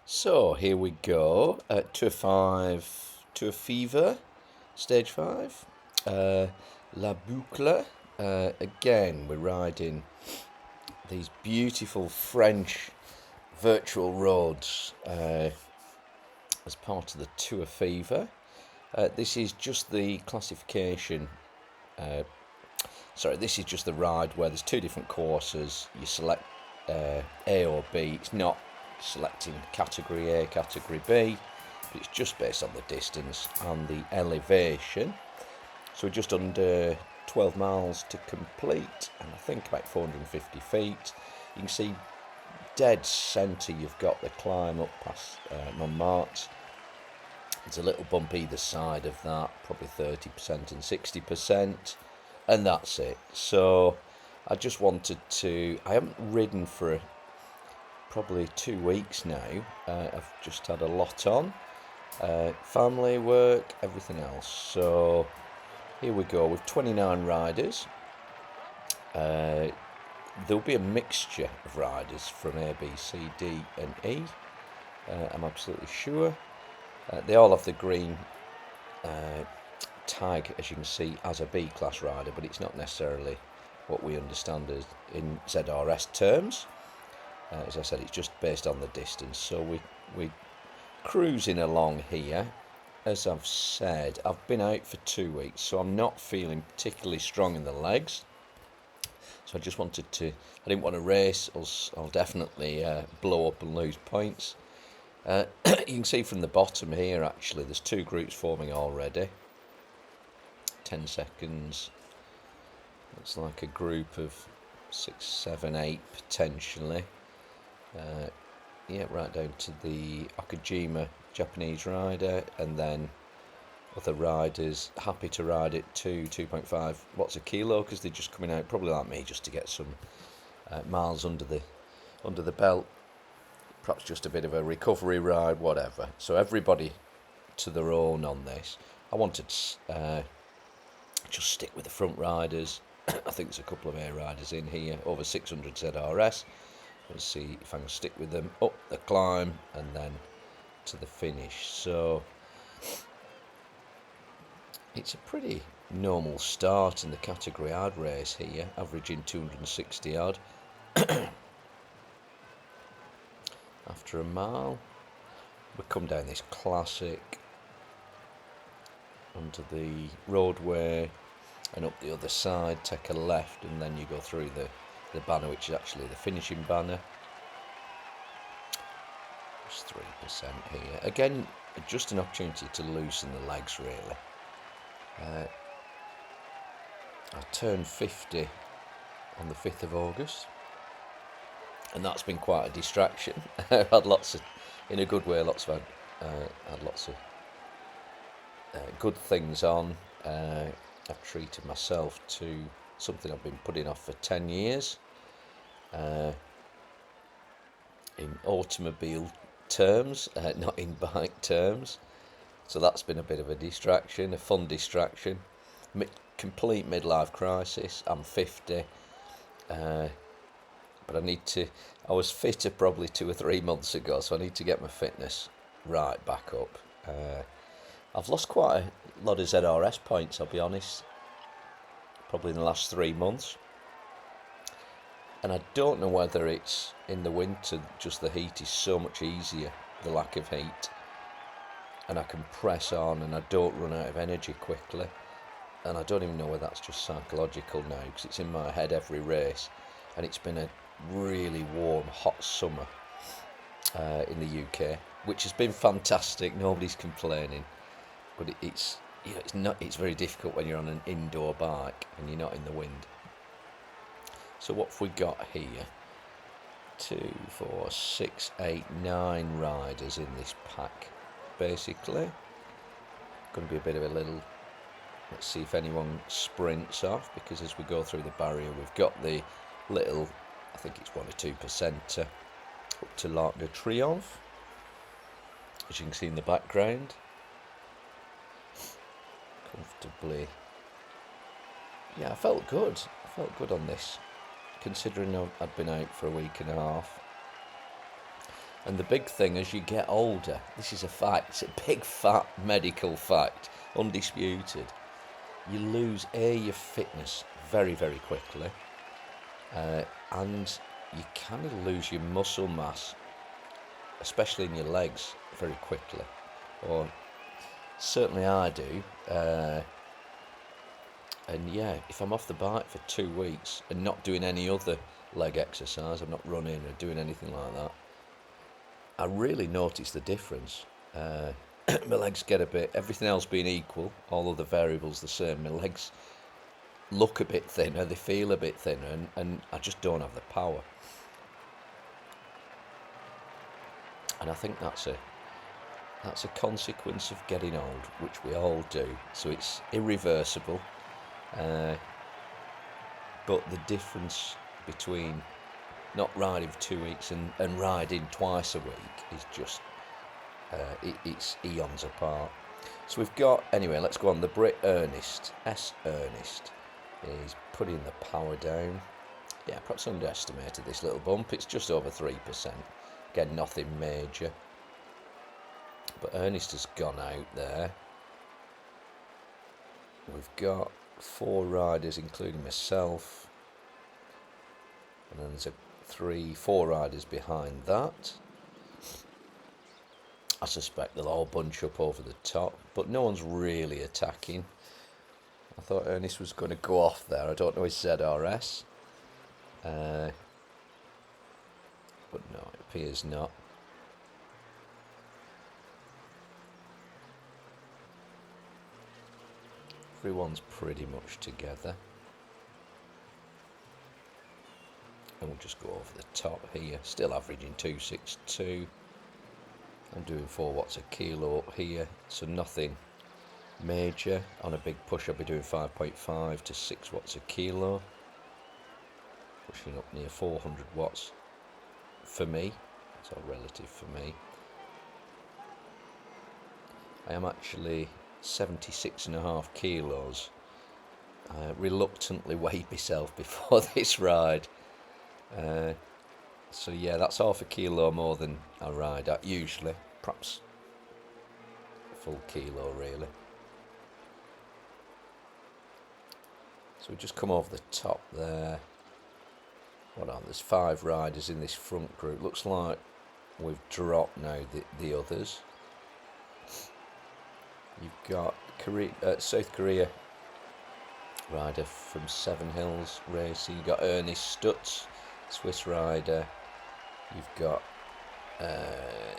So here we go at Tour Fever Stage 5. La Boucle. Again, we're riding these beautiful French virtual roads as part of the Tour Fever. This is just the classification. This is just the ride where there's two different courses. You select A or B. It's not selecting category A, category B, but it's just based on the distance and the elevation. So we're just under 12 miles to complete, and I think about 450 feet. You can see dead centre you've got the climb up past Montmartre. There's a little bump either side of that, probably 30% and 60%, and that's it. So I just wanted to, I haven't ridden for probably 2 weeks now. I've just had a lot on, family, work, everything else. So here we go with 29 riders. There'll be a mixture of riders from A, B, C, D and E. I'm absolutely sure. They all have the green tag, as you can see, as a B class rider, but it's not necessarily what we understand as in ZRS terms. As I said, it's just based on the distance. So we're cruising along here. As I've said, I've been out for 2 weeks, so I'm not feeling particularly strong in the legs. So I just wanted to, I didn't want to race, I'll definitely blow up and lose points. You can see from the bottom here, actually, there's two groups forming already. 10 seconds. Looks like a group of 6, 7, 8 potentially. Yeah, right down to the Okajima Japanese rider, and then other riders happy to ride it to 2.5 watts a kilo because they're just coming out, probably like me, just to get some miles under the belt. Perhaps just a bit of a recovery ride, whatever. So everybody to their own on this. I wanted to just stick with the front riders. I think there's a couple of A riders in here, over 600 ZRS. Let's see if I can stick with them up the climb and then to the finish. So it's a pretty normal start in the category I'd race here, averaging 260 odd. After a mile, we come down this classic onto the roadway and up the other side, take a left, and then you go through the banner, which is actually the finishing banner. Just 3% here. Again, just an opportunity to loosen the legs, really. I turned 50 on the 5th of August, and that's been quite a distraction. I've had lots of, in a good way, had lots of good things on. I've treated myself to something I've been putting off for 10 years. In automobile terms, not in bike terms. So that's been a bit of a distraction, a fun distraction. Complete midlife crisis. I'm 50, but I was fitter probably 2 or 3 months ago, so I need to get my fitness right back up. I've lost quite a lot of ZRS points, I'll be honest, probably in the last 3 months. And I don't know whether it's in the winter, just the heat is so much easier, the lack of heat. And I can press on and I don't run out of energy quickly. And I don't even know whether that's just psychological now, because it's in my head every race. And it's been a really warm, hot summer in the UK, which has been fantastic. Nobody's complaining. But it's very difficult when you're on an indoor bike and you're not in the wind. So what have we got here? 2, 4, 6, 8, 9 riders in this pack, basically. Going to be a bit of a little, let's see if anyone sprints off, because as we go through the barrier, we've got the little, I think it's 1 or 2% up to l'Arc de Triomphe, as you can see in the background. Comfortably. Yeah, I felt good on this, considering I'd been out for a week and a half. And the big thing as you get older, this is a fact, it's a big fat medical fact, undisputed. You lose your fitness very, very quickly, and you kind of lose your muscle mass, especially in your legs, very quickly. Or certainly I do. And yeah, if I'm off the bike for 2 weeks and not doing any other leg exercise, I'm not running or doing anything like that, I really notice the difference. My legs get a bit, everything else being equal, all other variables the same, my legs look a bit thinner, they feel a bit thinner, and I just don't have the power. And I think that's a consequence of getting old, which we all do. So it's irreversible. But the difference between not riding for 2 weeks and riding twice a week is just, it's eons apart. So we've got, anyway, let's go on. The Brit Ernest, Ernest, is putting the power down. Yeah, perhaps underestimated this little bump. It's just over 3%. Again, nothing major. But Ernest has gone out there. We've got 4 riders, including myself. And then there's 4 riders behind that. I suspect they'll all bunch up over the top, but no one's really attacking. I thought Ernest was going to go off there. I don't know his ZRS. But no, it appears not. Everyone's pretty much together. And we'll just go over the top here. Still averaging 262. I'm doing 4 watts a kilo up here, so nothing major. On a big push I'll be doing 5.5 to 6 watts a kilo. Pushing up near 400 watts for me. It's all relative for me. I am actually 76.5 kilos. I reluctantly weighed myself before this ride. So yeah, that's half a kilo more than I ride at usually. Perhaps a full kilo really. So we just come over the top there. There's 5 riders in this front group. Looks like we've dropped now the others. You've got South Korea rider from Seven Hills Racing. You've got Ernest Stutz, Swiss rider. You've got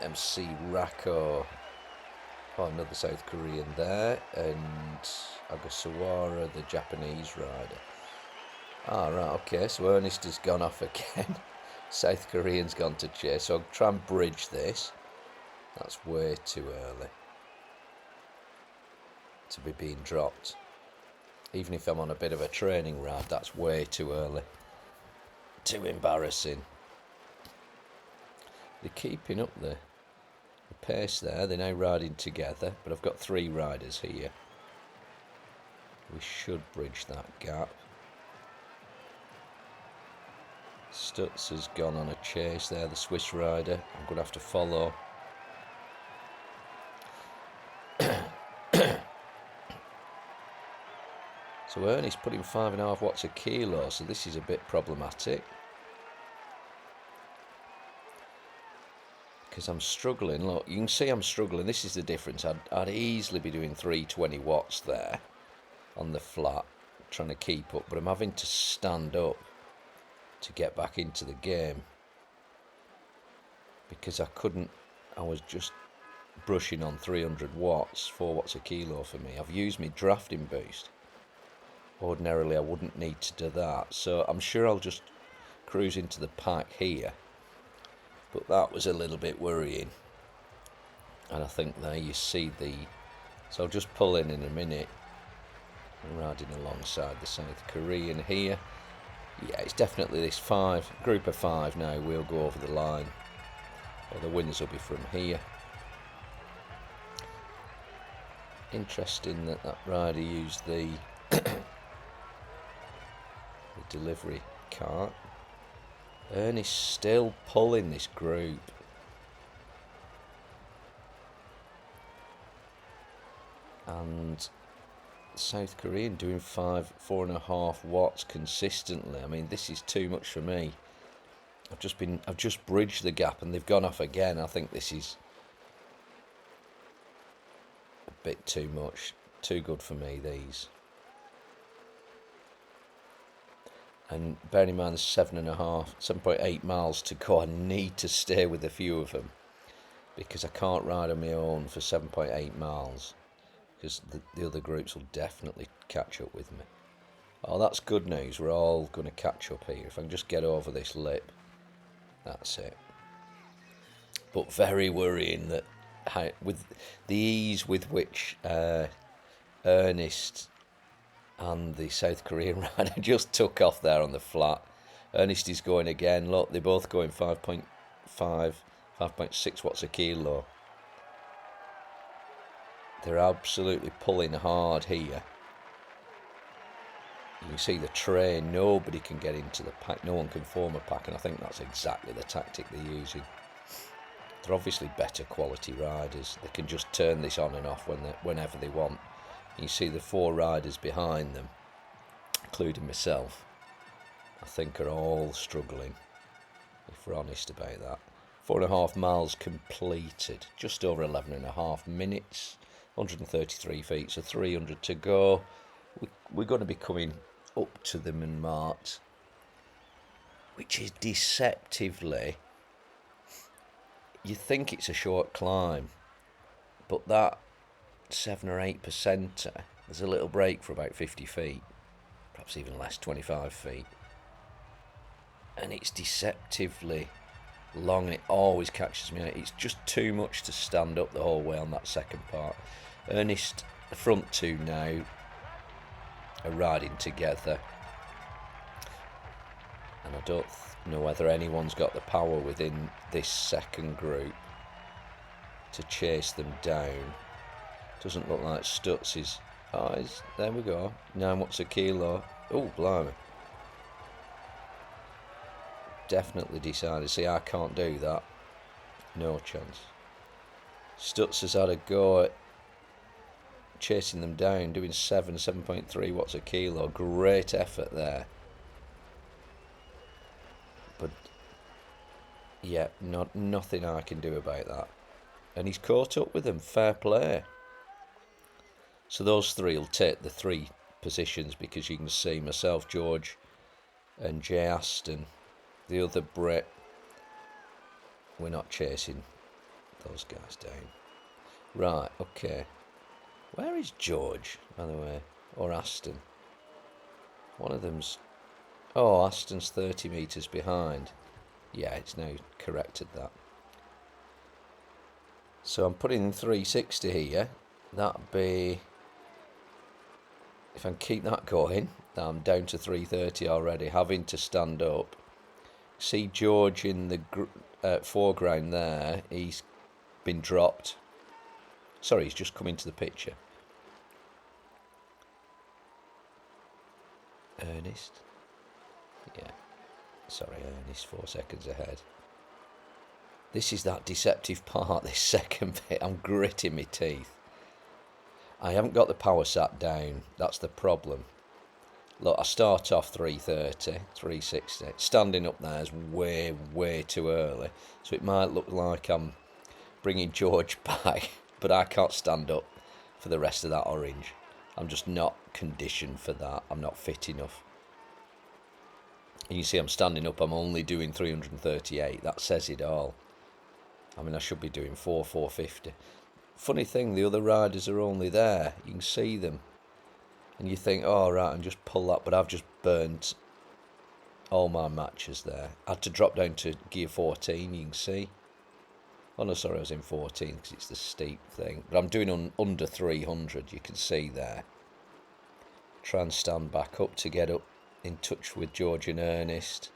MC Rako, another South Korean there, and Agasawara, the Japanese rider. Right, okay, so Ernest has gone off again. South Korean's gone to chase, so I'll try and bridge this. That's way too early to be being dropped. Even if I'm on a bit of a training ride, that's way too early. Too embarrassing. They're keeping up the pace there. They're now riding together, but I've got 3 riders here. We should bridge that gap. Stutz has gone on a chase there, the Swiss rider. I'm going to have to follow. So Ernest putting 5.5 watts a kilo, so this is a bit problematic. Because I'm struggling. Look, you can see I'm struggling. This is the difference. I'd easily be doing 320 watts there on the flat, trying to keep up, but I'm having to stand up to get back into the game because I was just brushing on 300 watts, 4 watts a kilo for me. I've used my drafting boost. Ordinarily I wouldn't need to do that, so I'm sure I'll just cruise into the pack here, but that was a little bit worrying. And I think there you see so I'll just pull in a minute. I'm riding alongside the South Korean here. Yeah, it's definitely this group of 5 now. We'll go over the line, or the wins will be from here. Interesting that rider used the delivery cart. Ernest still pulling this group. and South Korean doing 4.5 watts consistently. I mean, this is too much for me. I've just bridged the gap and they've gone off again. I think this is a bit too much, too good for me, these. And bearing in mind there's 7.8 miles to go, I need to stay with a few of them because I can't ride on my own for 7.8 miles because the other groups will definitely catch up with me. Oh, that's good news. We're all going to catch up here. If I can just get over this lip, that's it. But very worrying that with the ease with which Ernest and the South Korean rider just took off there on the flat. Ernest is going again. Look, they're both going 5.5, 5.6 watts a kilo. They're absolutely pulling hard here. You can see the train, nobody can get into the pack, no one can form a pack, and I think that's exactly the tactic they're using. They're obviously better quality riders. They can just turn this on and off whenever they want. You see the 4 riders behind them, including myself, I think are all struggling, if we're honest about that. 4.5 miles completed, just over 11.5 minutes, 133 feet, so 300 to go. We're going to be coming up to them and marked, which is deceptively, you think it's a short climb, but that 7 or 8%, there's a little break for about 50 feet, perhaps even less, 25 feet, and it's deceptively long. It always catches me out. It's just too much to stand up the whole way on that second part. Ernest, the front 2 now are riding together, and I don't know whether anyone's got the power within this second group to chase them down. Doesn't look like Stutz is. Oh, there we go. 9 watts a kilo. Oh, blimey. Definitely decided. See, I can't do that. No chance. Stutz has had a go at chasing them down, doing 7.3 watts a kilo. Great effort there. But yeah, nothing I can do about that. And he's caught up with them. Fair play. So those 3 will take the 3 positions because you can see myself, George, and Jay Aston, the other Brit. We're not chasing those guys down. Right, okay. Where is George, by the way? Or Aston? One of them's... Oh, Aston's 30 metres behind. Yeah, it's now corrected that. So I'm putting 360 here. That'd be... If I can keep that going, I'm down to 330 already, having to stand up. See George in the foreground there. He's been dropped. Sorry, he's just come into the picture. Ernest. Yeah. Sorry, Ernest, 4 seconds ahead. This is that deceptive part, this second bit. I'm gritting my teeth. I haven't got the power sat down. That's the problem. Look, I start off 330, 360. Standing up there is way, way too early. So it might look like I'm bringing George back, but I can't stand up for the rest of that orange. I'm just not conditioned for that. I'm not fit enough. And you see I'm standing up, I'm only doing 338. That says it all. I mean, I should be doing 450. Funny thing, the other riders are only there. You can see them. And you think, oh, right, and just pull that. But I've just burnt all my matches there. I had to drop down to gear 14, you can see. Oh, no, sorry, I was in 14 because it's the steep thing. But I'm doing under 300, you can see there. Try and stand back up to get up in touch with George and Ernest.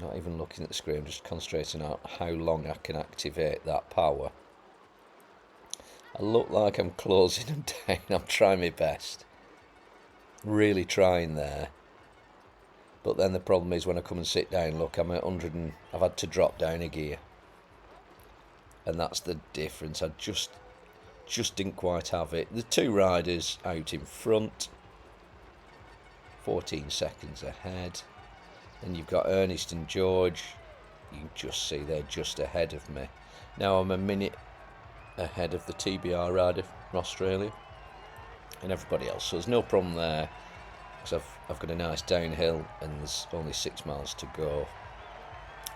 Not even looking at the screen, just concentrating on how long I can activate that power. I look like I'm closing them down. I'm trying my best. Really trying there. But then the problem is when I come and sit down, look, I'm at 100 and I've had to drop down a gear. and that's the difference. I just didn't quite have it. The two riders out in front, 14 seconds ahead. Then you've got Ernest and George. You can just see they're just ahead of me. Now I'm a minute ahead of the TBR rider from Australia and everybody else, so there's no problem there, because I've got a nice downhill and there's only 6 miles to go,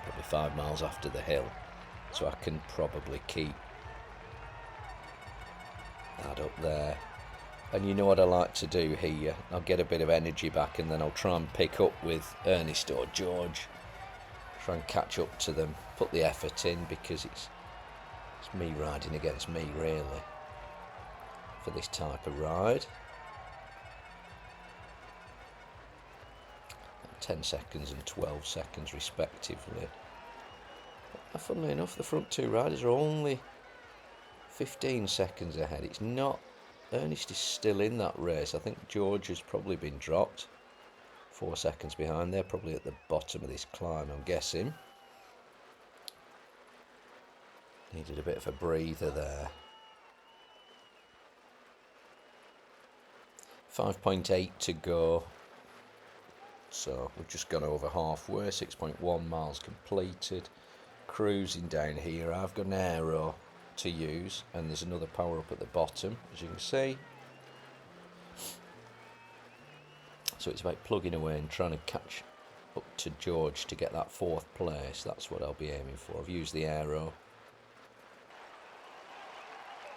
probably 5 miles after the hill, so I can probably keep that up there. And you know what I like to do here, I'll get a bit of energy back and then I'll try and pick up with Ernest or George, try and catch up to them, put the effort in, because it's me riding against me really for this type of ride. 10 seconds and 12 seconds respectively. Funnily enough, the front two riders are only 15 seconds ahead. It's not, Ernest is still in that race. I think George has probably been dropped 4 seconds behind. They're probably at the bottom of this climb, I'm guessing. Needed a bit of a breather there. 5.8 to go. So we've just gone over halfway, 6.1 miles completed. Cruising down here. I've got an aero to use, and there's another power up at the bottom, as you can see. So it's about plugging away and trying to catch up to George to get that 4th place. That's what I'll be aiming for. I've used the aero.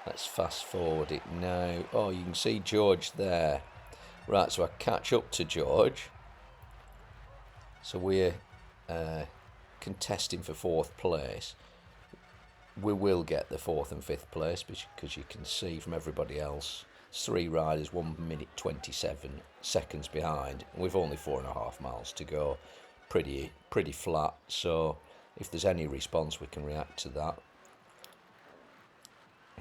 Let's fast forward it now. Oh, you can see George there. Right, so I catch up to George. So we're contesting for 4th place. We will get the 4th and 5th place, because you can see from everybody else, 3 riders 1 minute 27 seconds behind. We've only 4.5 miles to go. Pretty flat. So if there's any response, we can react to that.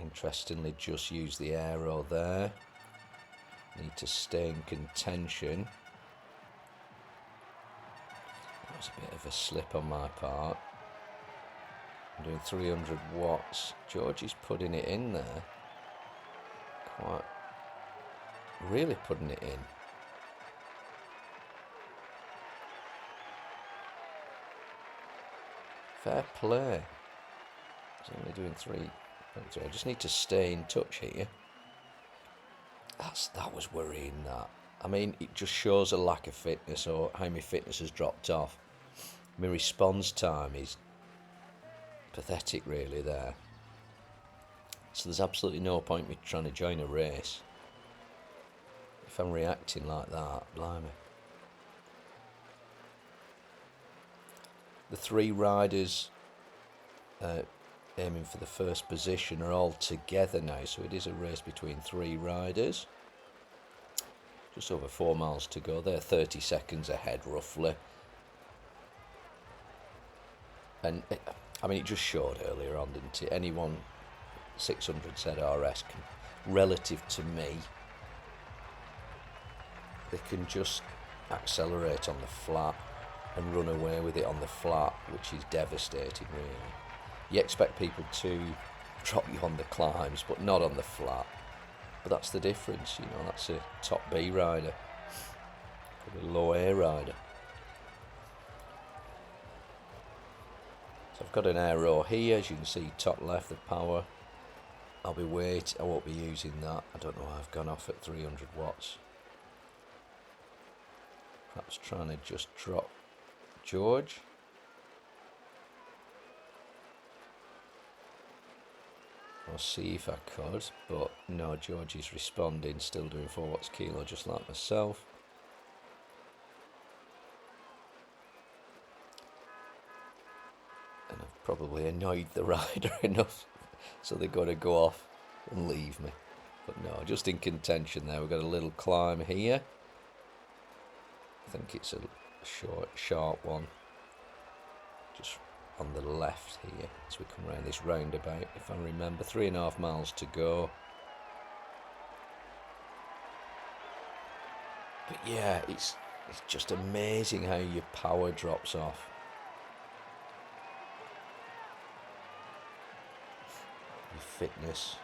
Interestingly, just use the aero there. Need to stay in contention. That was a bit of a slip on my part. I'm doing 300 watts. George is putting it in there. Quite really putting it in. Fair play. He's only doing 3. I just need to stay in touch here. That was worrying, that. I mean, it just shows a lack of fitness, or how my fitness has dropped off. My response time is pathetic really there. So there's absolutely no point me trying to join a race if I'm reacting like that. Blimey. The 3 riders aiming for the first position are all together now, so it is a race between 3 riders. Just over 4 miles to go. They're 30 seconds ahead roughly. And I mean, it just showed earlier on, didn't it? Anyone 600 ZRS can, relative to me, they can just accelerate on the flat and run away with it on the flat, which is devastating really. You expect people to drop you on the climbs, but not on the flat. But that's the difference, you know, that's a top B rider, probably low A rider. So I've got an aero here, as you can see, top left, the power. I won't be using that. I don't know why I've gone off at 300 watts. Perhaps trying to just drop George. I'll see if I could, but no, George is responding, still doing 4 watts kilo, just like myself. And I've probably annoyed the rider enough, so they've got to go off and leave me. But no, just in contention there. We've got a little climb here. I think it's a short, sharp one. Just on the left here as we come around this roundabout, if I remember. 3.5 miles to go. But yeah, it's just amazing how your power drops off. fitness,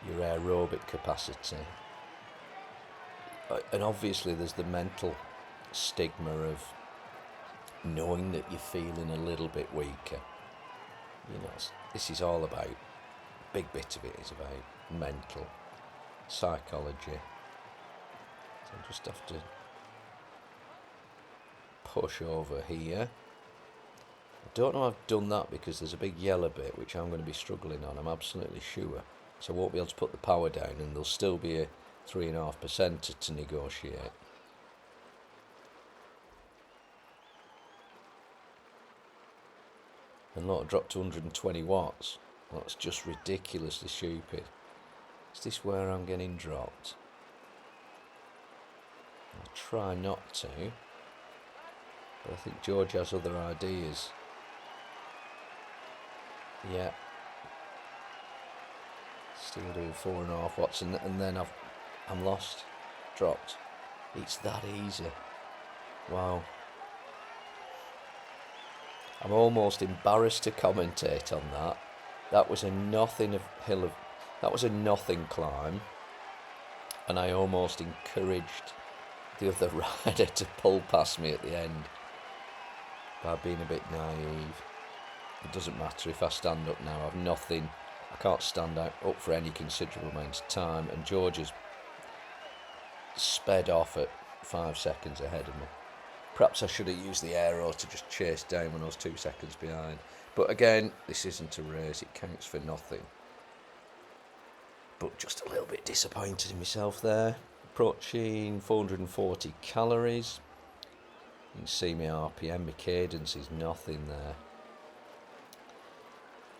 your aerobic capacity. And obviously there's the mental stigma of knowing that you're feeling a little bit weaker. You know, this is all about, a big bit of it is about mental psychology. So I just have to push over here. I don't know I've done that because there's a big yellow bit which I'm going to be struggling on, I'm absolutely sure. So I won't be able to put the power down, and there'll still be a 3.5% to negotiate. And look, I dropped to 120 watts. That's just ridiculously stupid. Is this where I'm getting dropped? I'll try not to, but I think George has other ideas. Yeah. Still doing 4.5 watts, and then I'm lost. Dropped. It's that easy. Wow. I'm almost embarrassed to commentate on that. That was a nothing climb, and I almost encouraged the other rider to pull past me at the end by being a bit naive. It doesn't matter if I stand up now. I've nothing. I can't stand up for any considerable amount of time, and George has sped off at 5 seconds ahead of me. Perhaps I should have used the aero to just chase down when I was 2 seconds behind. But again, this isn't a race, it counts for nothing. But just a little bit disappointed in myself there. Approaching 440 calories. You can see my RPM, my cadence is nothing there.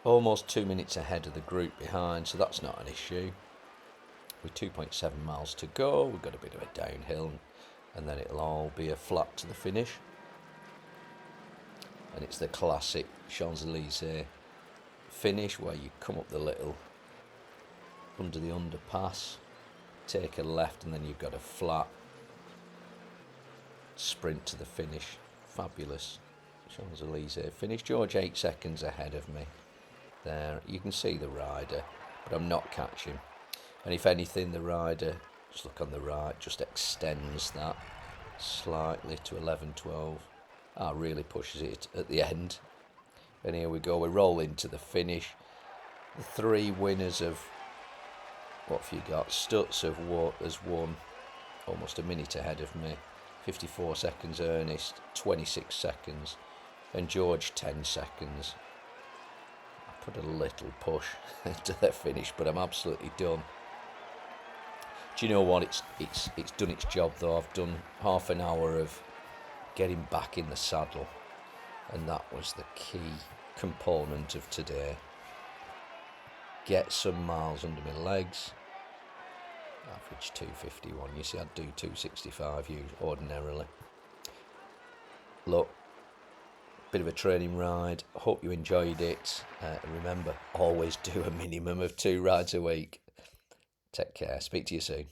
Almost 2 minutes ahead of the group behind, so that's not an issue. With 2.7 miles to go, we've got a bit of a downhill, and then it'll all be a flat to the finish. And it's the classic Champs-Élysées finish where you come up the little, under the underpass, take a left, and then you've got a flat sprint to the finish. Fabulous Champs-Élysées finish. George 8 seconds ahead of me. There, you can see the rider, but I'm not catching. And if anything, the rider, just look on the right, just extends that slightly to 11.12. Really pushes it at the end. And here we go, we roll into the finish. The three winners of, what have you got? Stutz has won almost a minute ahead of me. 54 seconds Ernest, 26 seconds. And George 10 seconds. I put a little push to the finish, but I'm absolutely done. Do you know what? It's done its job though. I've done half an hour of getting back in the saddle, and that was the key component of today. Get some miles under my legs. Average 251. You see, I'd do 265 ordinarily. Look, bit of a training ride. Hope you enjoyed it. Remember, always do a minimum of 2 rides a week. Take care. Speak to you soon.